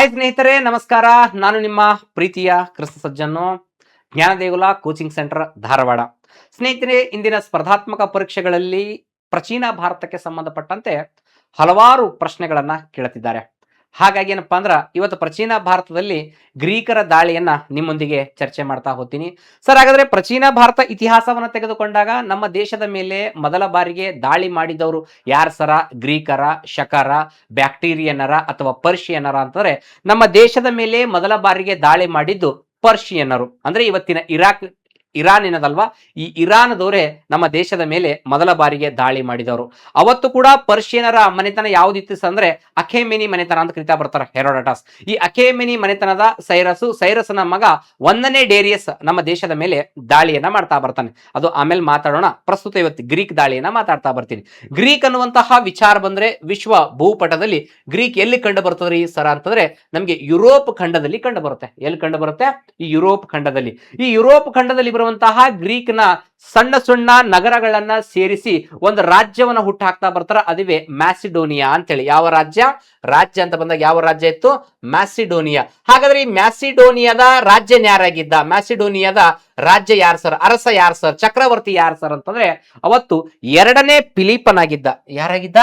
Hi ಸ್ನೇಹಿತರೆ, ನಮಸ್ಕಾರ. ನಾನು ನಿಮ್ಮ ಪ್ರೀತಿಯ ಕ್ರಿಸ್ತ ಸಜ್ಜನ್ನು, ಜ್ಞಾನದೇಗುಲ ಕೋಚಿಂಗ್ ಸೆಂಟರ್ ಧಾರವಾಡ. ಸ್ನೇಹಿತರೆ, ಇಂದಿನ ಸ್ಪರ್ಧಾತ್ಮಕ ಪರೀಕ್ಷೆಗಳಲ್ಲಿ ಪ್ರಾಚೀನ ಭಾರತಕ್ಕೆ ಸಂಬಂಧಪಟ್ಟಂತೆ ಹಲವಾರು ಪ್ರಶ್ನೆಗಳನ್ನ ಕೇಳುತ್ತಿದ್ದಾರೆ. ಹಾಗಾಗಿ ಏನಪ್ಪಾ ಅಂದ್ರ ಇವತ್ತು ಪ್ರಾಚೀನ ಭಾರತದಲ್ಲಿ ಗ್ರೀಕರ ದಾಳಿಯನ್ನ ನಿಮ್ಮೊಂದಿಗೆ ಚರ್ಚೆ ಮಾಡ್ತಾ ಹೋಗ್ತೀನಿ. ಸರ್, ಹಾಗಾದ್ರೆ ಪ್ರಾಚೀನ ಭಾರತ ಇತಿಹಾಸವನ್ನ ತೆಗೆದುಕೊಂಡಾಗ ನಮ್ಮ ದೇಶದ ಮೇಲೆ ಮೊದಲ ಬಾರಿಗೆ ದಾಳಿ ಮಾಡಿದವರು ಯಾರು ಸರ? ಗ್ರೀಕರ, ಶಕರ, ಬ್ಯಾಕ್ಟೀರಿಯನ್ನರ ಅಥವಾ ಪರ್ಷಿಯನ್ನರ ಅಂತಂದ್ರೆ ನಮ್ಮ ದೇಶದ ಮೇಲೆ ಮೊದಲ ಬಾರಿಗೆ ದಾಳಿ ಮಾಡಿದ್ದು ಪರ್ಷಿಯನ್ನರು. ಅಂದ್ರೆ ಇವತ್ತಿನ ಇರಾನ್ ಏನದಲ್ವಾ, ಈ ಇರಾನದವರೇ ನಮ್ಮ ದೇಶದ ಮೇಲೆ ಮೊದಲ ಬಾರಿಗೆ ದಾಳಿ ಮಾಡಿದವರು. ಅವತ್ತು ಕೂಡ ಪರ್ಷಿಯನರ ಮನೆತನ ಯಾವ್ದಿತ್ತು ಅಂದ್ರೆ ಅಖೇಮೆನಿ ಮನೆತನ ಅಂತ ಕರಿತಾ ಬರ್ತಾರೆ, ಹೆರೋಡಟಸ್. ಈ ಅಖೇಮೆನಿ ಮನೆತನದ ಸೈರಸನ ಮಗ 1ನೇ ಡೇರಿಯಸ್ ನಮ್ಮ ದೇಶದ ಮೇಲೆ ದಾಳಿಯನ್ನ ಮಾಡ್ತಾ ಬರ್ತಾನೆ. ಅದು ಆಮೇಲೆ ಮಾತಾಡೋಣ. ಪ್ರಸ್ತುತ ಇವತ್ತು ಗ್ರೀಕ್ ದಾಳಿಯನ್ನ ಮಾತಾಡ್ತಾ ಬರ್ತೀನಿ. ಗ್ರೀಕ್ ಅನ್ನುವಂತಹ ವಿಚಾರ ಬಂದ್ರೆ ವಿಶ್ವ ಭೂಪಟದಲ್ಲಿ ಗ್ರೀಕ್ ಎಲ್ಲಿ ಕಂಡು ಬರ್ತದ್ರಿ ಸರ ಅಂತಂದ್ರೆ ನಮ್ಗೆ ಯುರೋಪ್ ಖಂಡದಲ್ಲಿ ಕಂಡು ಬರುತ್ತೆ. ಎಲ್ಲಿ ಕಂಡು ಬರುತ್ತೆ? ಈ ಯುರೋಪ್ ಖಂಡದಲ್ಲಿ. ಈ ಯುರೋಪ್ ಖಂಡದಲ್ಲಿ ಬರುವಂತಹ ಗ್ರೀಕ್ನ ಸಣ್ಣ ಸಣ್ಣ ನಗರಗಳನ್ನ ಸೇರಿಸಿ ಒಂದು ರಾಜ್ಯವನ್ನ ಹುಟ್ಟು ಹಾಕ್ತಾ ಬರ್ತಾರ. ಅದುವೇ ಮ್ಯಾಸಿಡೋನಿಯಾ ಅಂತೇಳಿ. ಯಾವ ರಾಜ್ಯ ಅಂತ ಬಂದಾಗ ಯಾವ ರಾಜ್ಯ ಇತ್ತು? ಮ್ಯಾಸಿಡೋನಿಯಾ. ಹಾಗಾದ್ರೆ ಈ ಮ್ಯಾಸಿಡೋನಿಯಾದ ರಾಜ್ಯ ಯಾರಾಗಿದ್ದ? ಮ್ಯಾಸಿಡೋನಿಯಾದ ರಾಜ್ಯ ಯಾರು ಸರ್? ಅರಸ ಯಾರು ಸರ್? ಚಕ್ರವರ್ತಿ ಯಾರು ಸರ್ ಅಂತಂದ್ರೆ ಅವತ್ತು 2ನೇ ಫಿಲಿಪನಾಗಿದ್ದ. ಯಾರಾಗಿದ್ದ?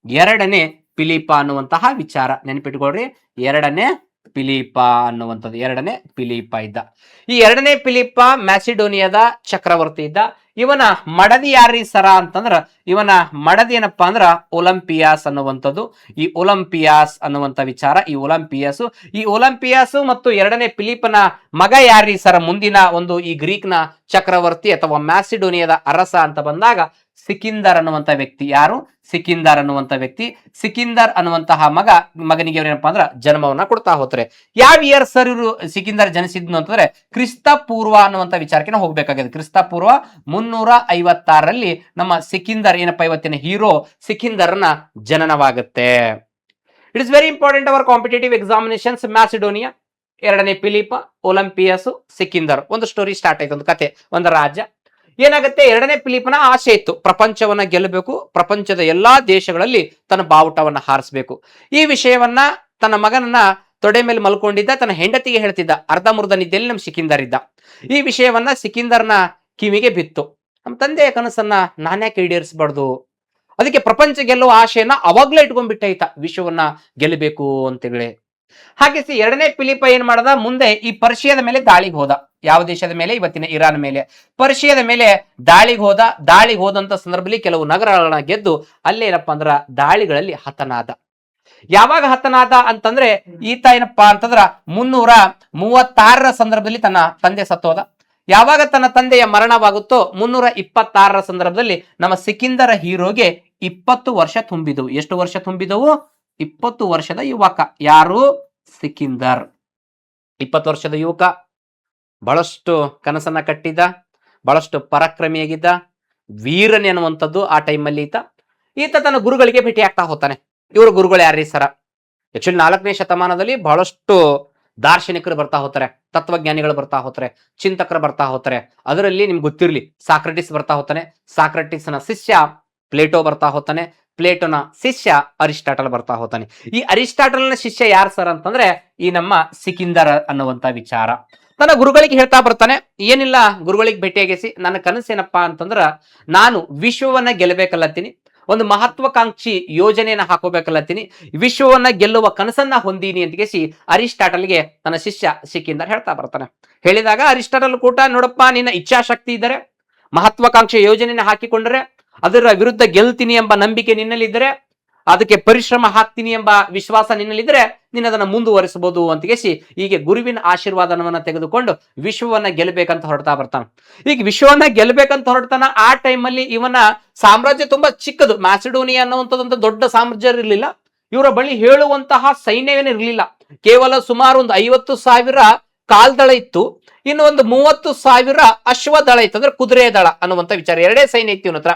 2ನೇ ಫಿಲಿಪ ಅನ್ನುವಂತಹ ವಿಚಾರ ನೆನಪಿಟ್ಕೊಳ್ರಿ. 2ನೇ ಫಿಲಿಪ ಅನ್ನುವಂಥದ್ದು 2ನೇ ಫಿಲಿಪ ಇದ್ದ. ಈ 2ನೇ ಫಿಲಿಪ ಮ್ಯಾಸಿಡೋನಿಯಾದ ಚಕ್ರವರ್ತಿ ಇದ್ದ. ಇವನ ಮಡದಿ ಯಾರೀ ಸರ ಅಂತಂದ್ರ ಇವನ ಮಡದಿ ಏನಪ್ಪಾ ಅಂದ್ರ ಒಲಂಪಿಯಾಸ್ ಅನ್ನುವಂಥದ್ದು. ಈ ಒಲಂಪಿಯಾಸ್ ಅನ್ನುವಂಥ ವಿಚಾರ. ಈ ಒಲಂಪಿಯಾಸು ಮತ್ತು 2ನೇ ಫಿಲಿಪನ ಮಗ ಯಾರೀ ಸರ? ಮುಂದಿನ ಒಂದು ಈ ಗ್ರೀಕ್ನ ಚಕ್ರವರ್ತಿ ಅಥವಾ ಮ್ಯಾಸಿಡೋನಿಯಾದ ಅರಸ ಅಂತ ಬಂದಾಗ ಸಿಕಿಂದರ್ ಅನ್ನುವಂಥ ವ್ಯಕ್ತಿ. ಯಾರು? ಸಿಕಿಂದರ್ ಅನ್ನುವಂಥ ವ್ಯಕ್ತಿ. ಸಿಕಿಂದರ್ ಅನ್ನುವಂತಹ ಮಗನಿಗೆ ಏನಪ್ಪಾ ಅಂದ್ರ ಜನ್ಮವನ್ನ ಕೊಡ್ತಾ ಹೋಗ್ತಾರೆ. ಯಾವ ಇಯರ್ ಸರ್ ಇವರು ಸಿಕಿಂದರ್ ಜನಿಸಿದ್ನು ಅಂತಂದ್ರೆ ಕ್ರಿಸ್ತ ಪೂರ್ವ ಅನ್ನುವಂಥ ವಿಚಾರಕ್ಕೆ ನಾವು ಹೋಗ್ಬೇಕಾಗಿದೆ. ಕ್ರಿಸ್ತ ಪೂರ್ವ 356ರಲ್ಲಿ ನಮ್ಮ ಸಿಕಿಂದರ್ ಏನಪ್ಪಾ ಇವತ್ತಿನ ಹೀರೋ ಸಿಕಿಂದರ್ನ ಜನನವಾಗುತ್ತೆ. It is very important our competitive examinations. Macedonia, 2ನೇ ಫಿಲಿಪ, ಒಲಂಪಿಯಸ್, ಸಿಕಿಂದರ್. ಒಂದು ಸ್ಟೋರಿ ಸ್ಟಾರ್ಟ್ ಆಯ್ತು, ಒಂದು ಕತೆ, ಒಂದು ರಾಜ್ಯ. ಏನಾಗುತ್ತೆ? 2ನೇ ಫಿಲಿಪನ ಆಸೆ ಇತ್ತು, ಪ್ರಪಂಚವನ್ನ ಗೆಲ್ಲಬೇಕು, ಪ್ರಪಂಚದ ಎಲ್ಲಾ ದೇಶಗಳಲ್ಲಿ ತನ್ನ ಬಾವುಟವನ್ನ ಹಾರಿಸಬೇಕು. ಈ ವಿಷಯವನ್ನ ತನ್ನ ಮಗನನ್ನ ತೊಡೆ ಮೇಲೆ ಮಲ್ಕೊಂಡಿದ್ದ ತನ್ನ ಹೆಂಡತಿಗೆ ಹೇಳ್ತಿದ್ದ. ಅರ್ಧಮುರ್ಧ ನಿದ್ದೆಯಲ್ಲಿ ನಮ್ಮ ಸಿಕಿಂದರ್ ಇದ್ದ. ಈ ವಿಷಯವನ್ನ ಸಿಕಿಂದರ್ನ ಕಿವಿಗೆ ಬಿತ್ತು. ನಮ್ಮ ತಂದೆಯ ಕನಸನ್ನ ನಾನ್ಯಾಕೆ ಈಡೇರಿಸಬಾರ್ದು? ಅದಕ್ಕೆ ಪ್ರಪಂಚ ಗೆಲ್ಲುವ ಆಶೆಯನ್ನ ಅವಾಗ್ಲೇ ಇಟ್ಕೊಂಡ್ಬಿಟ್ಟ ಈತ, ವಿಶ್ವವನ್ನ ಗೆಲ್ಲಬೇಕು ಅಂತೇಳಿ. ಹಾಗೆ 2ನೇ ಫಿಲಿಪ ಏನ್ ಮಾಡದ? ಮುಂದೆ ಈ ಪರ್ಷಿಯಾದ ಮೇಲೆ ದಾಳಿಗೆ ಹೋದ. ಯಾವ ದೇಶದ ಮೇಲೆ? ಇವತ್ತಿನ ಇರಾನ್ ಮೇಲೆ. ಪರ್ಷಿಯಾದ ಮೇಲೆ ದಾಳಿಗೆ ಹೋದಂತ ಸಂದರ್ಭದಲ್ಲಿ ಕೆಲವು ನಗರಗಳನ್ನ ಗೆದ್ದು ಅಲ್ಲೇನಪ್ಪಾ ಅಂದ್ರ ದಾಳಿಗಳಲ್ಲಿ ಹತನಾದ. ಯಾವಾಗ ಹತನಾದ ಅಂತಂದ್ರೆ ಈತ ಏನಪ್ಪಾ ಅಂತಂದ್ರ 336ರ ಸಂದರ್ಭದಲ್ಲಿ ತನ್ನ ತಂದೆ ಸತ್ತೋದ. ಯಾವಾಗ ತನ್ನ ತಂದೆಯ ಮರಣವಾಗುತ್ತೋ 326ರ ಸಂದರ್ಭದಲ್ಲಿ ನಮ್ಮ ಸಿಕಿಂದರ ಹೀರೋಗೆ 20 ವರ್ಷ ತುಂಬಿದವು. ಎಷ್ಟು ವರ್ಷ ತುಂಬಿದವು? 20 ವರ್ಷದ ಯುವಕ. ಯಾರು? ಸಿಕಿಂದರ್. 20 ವರ್ಷದ ಯುವಕ. ಬಹಳಷ್ಟು ಕನಸನ್ನ ಕಟ್ಟಿದ್ದ, ಬಹಳಷ್ಟು ಪರಾಕ್ರಮಿಯಾಗಿದ್ದ, ವೀರನೆ ಅನ್ನುವಂಥದ್ದು ಆ ಟೈಮಲ್ಲಿ ಈತ ತನ್ನ ಗುರುಗಳಿಗೆ ಭೇಟಿ ಆಗ್ತಾ ಹೋಗ್ತಾನೆ. ಇವರು ಗುರುಗಳು ಯಾರೀ ಸರ? ಆಕ್ಚುಲಿ 4ನೇ ಶತಮಾನದಲ್ಲಿ ಬಹಳಷ್ಟು ದಾರ್ಶನಿಕರು ಬರ್ತಾ ಹೋಗ್ತಾರೆ, ತತ್ವಜ್ಞಾನಿಗಳು ಬರ್ತಾ ಹೋಗ್ತಾರೆ, ಚಿಂತಕರು ಬರ್ತಾ ಹೋಗ್ತಾರೆ. ಅದರಲ್ಲಿ ನಿಮ್ಗೆ ಗೊತ್ತಿರ್ಲಿ, ಸಾಕ್ರೆಟಿಸ್ ಬರ್ತಾ ಹೋಗ್ತಾನೆ, ಸಾಕ್ರೆಟಿಸ್ನ ಶಿಷ್ಯ ಪ್ಲೇಟೋ ಬರ್ತಾ ಹೋಗ್ತಾನೆ, ಪ್ಲೇಟೋನ ಶಿಷ್ಯ ಅರಿಸ್ಟಾಟಲ್ ಬರ್ತಾ ಹೋಗ್ತಾನೆ. ಈ ಅರಿಸ್ಟಾಟಲ್ನ ಶಿಷ್ಯ ಯಾರು ಸರ್ ಅಂತಂದ್ರೆ ಈ ನಮ್ಮ ಸಿಕಿಂದರ್ ಅನ್ನುವಂತ ವಿಚಾರ. ತನ್ನ ಗುರುಗಳಿಗೆ ಹೇಳ್ತಾ ಬರ್ತಾನೆ, ಏನಿಲ್ಲ ಗುರುಗಳಿಗೆ ಭೇಟಿಯಾಗಿಸಿ ನನ್ನ ಕನಸೇನಪ್ಪಾ ಅಂತಂದ್ರ ನಾನು ವಿಶ್ವವನ್ನ ಗೆಲ್ಲಬೇಕಲ್ಲತ್ತೀನಿ, ಒಂದು ಮಹತ್ವಾಕಾಂಕ್ಷಿ ಯೋಜನೆಯನ್ನ ಹಾಕೋಬೇಕಲ್ಲತ್ತೀನಿ, ವಿಶ್ವವನ್ನ ಗೆಲ್ಲುವ ಕನಸನ್ನ ಹೊಂದೀನಿ ಅಂತ ಕೇಸಿ ಅರಿಸ್ಟಾಟಲ್ಗೆ ತನ್ನ ಶಿಷ್ಯ ಸಿಕಿಂದರ್ ಹೇಳ್ತಾ ಬರ್ತಾನೆ. ಹೇಳಿದಾಗ ಅರಿಸ್ಟಾಟಲ್ ಕೂಟ, ನೋಡಪ್ಪ, ನಿನ್ನ ಇಚ್ಛಾಶಕ್ತಿ ಇದ್ದರೆ, ಮಹತ್ವಾಕಾಂಕ್ಷಿ ಯೋಜನೆಯನ್ನ ಹಾಕಿಕೊಂಡ್ರೆ, ಅದರ ವಿರುದ್ಧ ಗೆಲ್ತೀನಿ ಎಂಬ ನಂಬಿಕೆ ನಿನ್ನಲ್ಲಿದ್ದರೆ, ಅದಕ್ಕೆ ಪರಿಶ್ರಮ ಹಾಕ್ತೀನಿ ಎಂಬ ವಿಶ್ವಾಸ ನಿನ್ನಲ್ಲಿದ್ರೆ ನೀನು ಅದನ್ನ ಮುಂದುವರಿಸಬಹುದು ಅಂತ ಕೇಸಿ ಹೀಗೆ ಗುರುವಿನ ಆಶೀರ್ವಾದವನ್ನ ತೆಗೆದುಕೊಂಡು ವಿಶ್ವವನ್ನ ಗೆಲ್ಲಬೇಕಂತ ಹೊರಡ್ತಾ ಬರ್ತಾನೆ. ಈಗ ವಿಶ್ವವನ್ನ ಗೆಲ್ಲಬೇಕಂತ ಹೊರಡ್ತಾನ. ಆ ಟೈಮಲ್ಲಿ ಇವನ ಸಾಮ್ರಾಜ್ಯ ತುಂಬಾ ಚಿಕ್ಕದು. ಮ್ಯಾಸಿಡೋನಿಯಾ ಅನ್ನುವಂಥದ್ದು ದೊಡ್ಡ ಸಾಮ್ರಾಜ್ಯ ಇರಲಿಲ್ಲ. ಇವರ ಬಳಿ ಹೇಳುವಂತಹ ಸೈನ್ಯವೇನು ಇರಲಿಲ್ಲ. ಕೇವಲ ಸುಮಾರು ಒಂದು 50,000 ಕಾಲ್ದಳ ಇತ್ತು, ಇನ್ನು ಒಂದು 30,000 ಅಶ್ವದಳ ಇತ್ತು, ಅಂದ್ರೆ ಕುದುರೆ ದಳ ಅನ್ನುವಂಥ ವಿಚಾರ. 2 ಸೈನ್ಯ ಇತ್ತು ಇವನ ಹತ್ರ.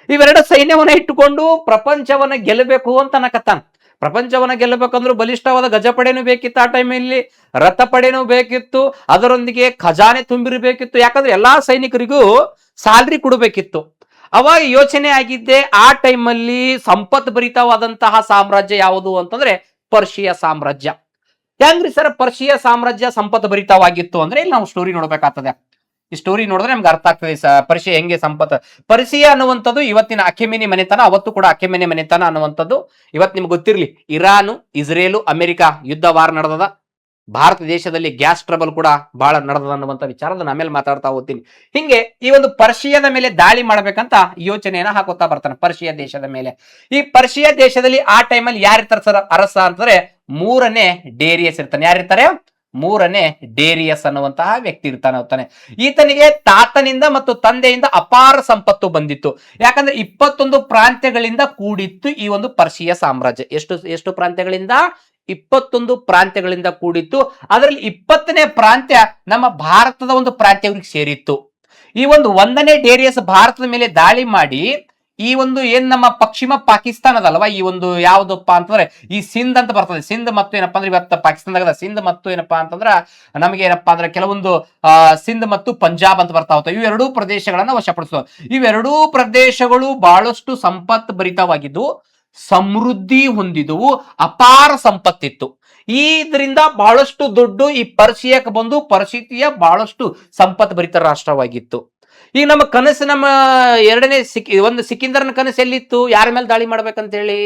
ಇವೆರಡು ಸೈನ್ಯವನ್ನ ಇಟ್ಟುಕೊಂಡು ಪ್ರಪಂಚವನ್ನ ಗೆಲ್ಲಬೇಕು ಅಂತ ಅನ್ನಕತ್ತಾನ. ಪ್ರಪಂಚವನ್ನ ಗೆಲ್ಲಬೇಕಂದ್ರೂ ಬಲಿಷ್ಠವಾದ ಗಜಪಡೆನೂ ಬೇಕಿತ್ತು, ಆ ಟೈಮಲ್ಲಿ ರಥ ಪಡೆನೂ ಬೇಕಿತ್ತು, ಅದರೊಂದಿಗೆ ಖಜಾನೆ ತುಂಬಿರಬೇಕಿತ್ತು. ಯಾಕಂದ್ರೆ ಎಲ್ಲಾ ಸೈನಿಕರಿಗೂ ಸ್ಯಾಲ್ರಿ ಕೊಡಬೇಕಿತ್ತು. ಅವಾಗ ಯೋಚನೆ ಆಗಿದ್ದೆ, ಆ ಟೈಮಲ್ಲಿ ಸಂಪತ್ ಭರಿತವಾದಂತಹ ಸಾಮ್ರಾಜ್ಯ ಯಾವುದು ಅಂತಂದ್ರೆ ಪರ್ಷಿಯಾ ಸಾಮ್ರಾಜ್ಯ. ಹೆಂಗ್ರಿ ಸರ್ ಪರ್ಷಿಯ ಸಾಮ್ರಾಜ್ಯ ಸಂಪತ್ತು ಭರಿತವಾಗಿತ್ತು ಅಂದ್ರೆ ಇಲ್ಲಿ ನಾವು ಸ್ಟೋರಿ ನೋಡ್ಬೇಕಾಗ್ತದೆ. ಈ ಸ್ಟೋರಿ ನೋಡಿದ್ರೆ ನಮ್ಗೆ ಅರ್ಥ ಆಗ್ತದೆ ಪರ್ಷಿಯ ಹೆಂಗೆ ಸಂಪತ್ತು. ಪರ್ಷಿಯ ಅನ್ನುವಂಥದ್ದು ಇವತ್ತಿನ ಅಖೆಮೆನಿ ಮನೆತನ, ಅವತ್ತು ಕೂಡ ಅಖೆಮೆನಿ ಮನೆತನ ಅನ್ನುವಂಥದ್ದು ಇವತ್ತು ನಿಮ್ಗೆ ಗೊತ್ತಿರ್ಲಿ. ಇರಾನು, ಇಸ್ರೇಲು, ಅಮೆರಿಕ ಯುದ್ಧ ವಾರ ನಡೆದದ. ಭಾರತ ದೇಶದಲ್ಲಿ ಗ್ಯಾಸ್ ಟ್ರಬಲ್ ಕೂಡ ಬಹಳ ನಡೆದದ ಅನ್ನುವಂಥ ವಿಚಾರದ ಆಮೇಲೆ ಮಾತಾಡ್ತಾ ಹೋಗ್ತೀನಿ. ಹಿಂಗೆ ಈ ಒಂದು ಪರ್ಷಿಯದ ಮೇಲೆ ದಾಳಿ ಮಾಡ್ಬೇಕಂತ ಯೋಚನೆಯನ್ನ ಹಾಕೋತಾ ಬರ್ತಾನೆ ಪರ್ಷಿಯ ದೇಶದ ಮೇಲೆ. ಈ ಪರ್ಷಿಯ ದೇಶದಲ್ಲಿ ಆ ಟೈಮಲ್ಲಿ ಯಾರಿರ್ತಾರೆ ಸರ್ ಅರಸ ಅಂತಂದ್ರೆ ಮೂರನೇ ಡೇರಿಯಸ್ ಇರ್ತಾನೆ. ಯಾರಿರ್ತಾರೆ? ಮೂರನೇ ಡೇರಿಯಸ್ ಅನ್ನುವಂತಹ ವ್ಯಕ್ತಿ ಇರ್ತಾನೆ. ಈತನಿಗೆ ತಾತನಿಂದ ಮತ್ತು ತಂದೆಯಿಂದ ಅಪಾರ ಸಂಪತ್ತು ಬಂದಿತ್ತು. ಯಾಕಂದ್ರೆ 21 ಪ್ರಾಂತ್ಯಗಳಿಂದ ಕೂಡಿತ್ತು ಈ ಒಂದು ಪರ್ಷಿಯ ಸಾಮ್ರಾಜ್ಯ. ಎಷ್ಟು ಪ್ರಾಂತ್ಯಗಳಿಂದ? 21 ಪ್ರಾಂತ್ಯಗಳಿಂದ ಕೂಡಿತ್ತು. ಅದರಲ್ಲಿ 20ನೇ ಪ್ರಾಂತ್ಯ ನಮ್ಮ ಭಾರತದ ಒಂದು ಪ್ರಾಂತ್ಯಗಳಿಗೆ ಸೇರಿತ್ತು. ಈ ಒಂದು 1ನೇ ಡೇರಿಯಸ್ ಭಾರತದ ಮೇಲೆ ದಾಳಿ ಮಾಡಿ ಈ ಒಂದು ಏನ್ ನಮ್ಮ ಪಶ್ಚಿಮ ಪಾಕಿಸ್ತಾನದಲ್ವಾ, ಈ ಒಂದು ಯಾವ್ದಪ್ಪ ಅಂತಂದ್ರೆ ಈ ಸಿಂಧ್ ಅಂತ ಬರ್ತದೆ. ಸಿಂಧ್ ಮತ್ತು ಏನಪ್ಪಾ ಅಂದ್ರೆ ಇವತ್ತು ಪಾಕಿಸ್ತಾನದಾಗ ಸಿಂಧ್ ಮತ್ತು ಏನಪ್ಪಾ ಅಂತಂದ್ರ ನಮಗೆ ಏನಪ್ಪಾ ಅಂದ್ರೆ ಕೆಲವೊಂದು ಸಿಂಧ್ ಮತ್ತು ಪಂಜಾಬ್ ಅಂತ ಬರ್ತಾ ಹೋಗ್ತಾವೆ. ಇವೆರಡೂ ಪ್ರದೇಶಗಳನ್ನ ವಶಪಡಿಸುವ. ಇವೆರಡೂ ಪ್ರದೇಶಗಳು ಬಹಳಷ್ಟು ಸಂಪತ್ ಭರಿತವಾಗಿದ್ದು, ಸಮೃದ್ಧಿ ಹೊಂದಿದವು, ಅಪಾರ ಸಂಪತ್ತಿತ್ತು. ಇದರಿಂದ ಬಹಳಷ್ಟು ದುಡ್ಡು ಈ ಪರ್ಷಿಯಕ್ಕೆ ಬಂದು ಪರ್ಷಿಯ ಬಹಳಷ್ಟು ಸಂಪತ್ ಭರಿತ ರಾಷ್ಟ್ರವಾಗಿತ್ತು. ಈಗ ನಮ್ಮ ಕನಸು, ನಮ್ಮ ಎರಡನೇ ಒಂದು ಸಿಕಿಂದರನ ಕನಸು ಎಲ್ಲಿತ್ತು? ಯಾರ ಮೇಲೆ ದಾಳಿ ಮಾಡ್ಬೇಕಂತ ಹೇಳಿ?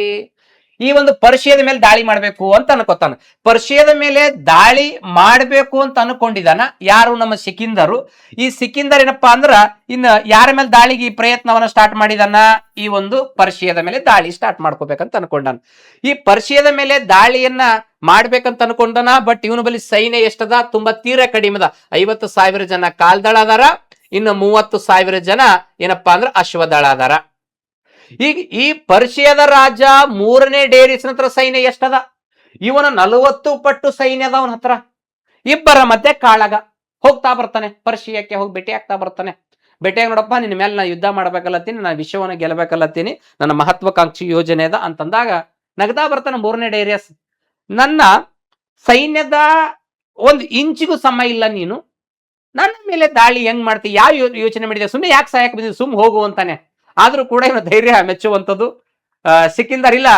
ಈ ಒಂದು ಪರ್ಷಿಯದ ಮೇಲೆ ದಾಳಿ ಮಾಡ್ಬೇಕು ಅಂತ ಅನ್ಕೋತಾನ. ಪರ್ಷಿಯದ ಮೇಲೆ ದಾಳಿ ಮಾಡ್ಬೇಕು ಅಂತ ಅನ್ಕೊಂಡಿದಾನ ಯಾರು? ನಮ್ಮ ಸಿಕಿಂದರು. ಈ ಸಿಕಿಂದರ್ ಏನಪ್ಪಾ ಅಂದ್ರ ಇನ್ನು ಯಾರ ಮೇಲೆ ದಾಳಿಗೆ ಈ ಪ್ರಯತ್ನವನ್ನ ಸ್ಟಾರ್ಟ್ ಮಾಡಿದಾನ? ಈ ಒಂದು ಪರ್ಷಿಯದ ಮೇಲೆ ದಾಳಿ ಸ್ಟಾರ್ಟ್ ಮಾಡ್ಕೋಬೇಕಂತ ಅನ್ಕೊಂಡಾನ. ಈ ಪರ್ಷಿಯದ ಮೇಲೆ ದಾಳಿಯನ್ನ ಮಾಡ್ಬೇಕಂತ ಅನ್ಕೊಂಡನ. ಬಟ್ ಇವನ ಬಳಿ ಸೈನ್ಯ ಎಷ್ಟದ? ತುಂಬಾ ತೀರಾ ಕಡಿಮೆದ. 50,000 ಜನ ಕಾಲ್ದಳ ಅದಾರ, ಇನ್ನು 30,000 ಜನ ಏನಪ್ಪಾ ಅಂದ್ರ ಅಶ್ವದಳ ಅದಾರ. ಈಗ ಈ ಪರ್ಷಿಯದ ರಾಜ ಮೂರನೇ ಡೇರಿಯಸ್ ಹತ್ರ ಸೈನ್ಯ ಎಷ್ಟದ? ಇವನ 40 ಪಟ್ಟು ಸೈನ್ಯ ಅದ ಅವನ ಹತ್ರ. ಇಬ್ಬರ ಮಧ್ಯೆ ಕಾಳಗ. ಹೋಗ್ತಾ ಬರ್ತಾನೆ, ಪರ್ಷಿಯಕ್ಕೆ ಹೋಗಿ ಭೇಟಿ ಆಗ್ತಾ ಬರ್ತಾನೆ. ಭೇಟಿಯಾಗಿ ನೋಡಪ್ಪ, ನಿನ್ನ ಮೇಲೆ ನಾ ಯುದ್ಧ ಮಾಡ್ಬೇಕಲ್ಲತ್ತೀನಿ, ನಾನು ವಿಶ್ವವನ್ನು ಗೆಲ್ಲಬೇಕಲ್ಲತ್ತೀನಿ, ನನ್ನ ಮಹತ್ವಾಕಾಂಕ್ಷಿ ಯೋಜನೆ ಅದ ಅಂತಂದಾಗ ನಗದಾ ಬರ್ತಾನೆ ಮೂರನೇ ಡೇರಿಯಸ್. ನನ್ನ ಸೈನ್ಯದ 1 ಇಂಚಿಗೂ ಸಮ ಇಲ್ಲ ನೀನು, ನನ್ನ ಮೇಲೆ ದಾಳಿ ಹೆಂಗ್ ಮಾಡ್ತಿ? ಯಾವ ಯೋಚನೆ ಮಾಡಿದೆ? ಸುಮ್ಮನೆ ಯಾಕೆ ಸಹಾಯಕ್ಕೆ ಬಂದಿದ್ದು? ಸುಮ್ ಹೋಗು ಅಂತಾನೆ. ಆದ್ರೂ ಕೂಡ ಇವನು ಧೈರ್ಯ ಮೆಚ್ಚುವಂಥದ್ದು. ಸಿಕಿಂದರ್ ಇಲ್ಲ,